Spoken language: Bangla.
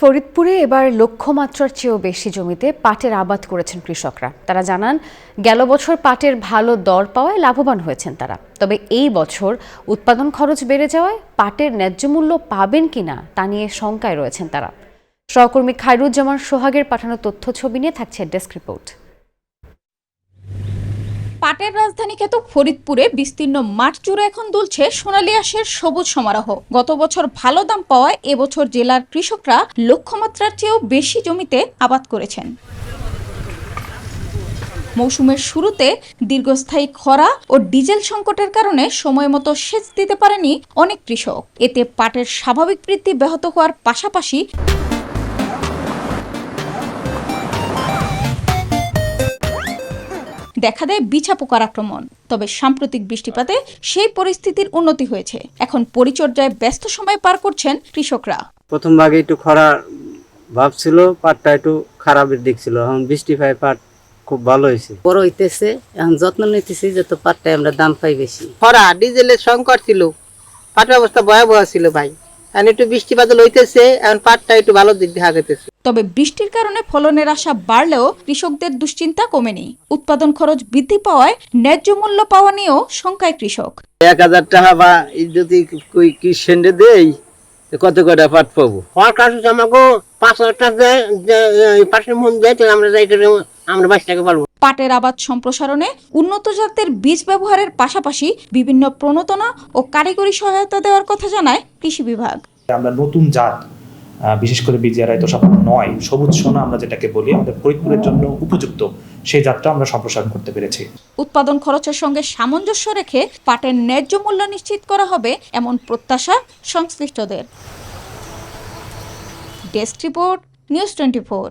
ফরিদপুরে এবার লক্ষ্যমাত্রার চেয়েও বেশি জমিতে পাটের আবাদ করেছেন কৃষকরা। তারা জানান, গেল বছর পাটের ভালো দর পাওয়ায় লাভবান হয়েছেন তারা। তবে এই বছর উৎপাদন খরচ বেড়ে যাওয়ায় পাটের ন্যায্য মূল্য পাবেন কিনা তা নিয়ে শঙ্কায় রয়েছেন তারা। সহকর্মী খায়রুজ্জামান সোহাগের পাঠানো তথ্য ছবি নিয়ে থাকছে ডেস্ক রিপোর্ট। পাটের রাজধানী খ্যাত ফরিদপুরে বিস্তীর্ণ মাঠ জুড়ে এখন দুলছে সোনালী আঁশের সবুজ সমারোহ। গত বছর ভালো দাম পাওয়ায় এবছর জেলার কৃষকরা লক্ষ্যমাত্রার চেয়েও বেশি জমিতে আবাদ করেছেন। মৌসুমের শুরুতে দীর্ঘস্থায়ী খরা ও ডিজেল সংকটের কারণে সময়মতো সেচ দিতে পারেনি অনেক কৃষক। এতে পাটের স্বাভাবিক বৃদ্ধি ব্যাহত হওয়ার পাশাপাশি দেখা দেয় বিছা পোকার আক্রমণ। তবে সাম্প্রতিক বৃষ্টিপাতে সেই পরিস্থিতির উন্নতি হয়েছে। এখন পরিচর্যায় ব্যস্ত সময় পার করছেন কৃষকরা। প্রথম ভাগে একটু খরা ভাব ছিল, পাটটা একটু খারাপের দিক ছিল। এখন বৃষ্টি পাই পাট খুব ভালো হয়েছে, বড় হইতেছে। এখন যত্ন নিতেছি যত পাটটায় আমরা দাম পাই বেশি। খরা ডিজেলের সংকট ছিল, পাটের অবস্থা ভয়াবহ ছিল ভাই। এখন একটু বৃষ্টিপাত হইতেছে, এখন পাটটা একটু ভালো দিক দেখা যেতেছে। তবে বৃষ্টির কারণে ফলনের আশা বাড়লেও কৃষকদের দুশ্চিন্তা কমেনি। উৎপাদন খরচ বৃদ্ধি পাওয়ায় ন্যায্য মূল্য পাওয়া নিয়েও শঙ্কায় কৃষক। 1000 টাকা বা যদি কৃষকের দেই কত কটা পাট পাবো? সরকার আমাকে 5000 টাকা দেয়, পাটের মন দেয়, আমরা যাই আমরা 22 টাকা পারবো। পাটের আবাদ সম্প্রসারণে উন্নত জাতের বীজ ব্যবহারের পাশাপাশি বিভিন্ন প্রণোদনা ও কারিগরি সহায়তা দেওয়ার কথা জানায় কৃষি বিভাগ। আমরা নতুন জাত, বিশেষ করে বিজিআরআই তো সফল নয়, সবুজ সোনা আমরা যেটাকে বলি, আমাদের ফরিদপুরের জন্য উপযুক্ত সেই জাতটা আমরা সম্প্রসারণ করতে পেরেছি। উৎপাদন খরচের সঙ্গে সামঞ্জস্য রেখে পাটের ন্যায্য মূল্য নিশ্চিত করা হবে এমন প্রত্যাশা সংশ্লিষ্টদের। Desk report, news 24।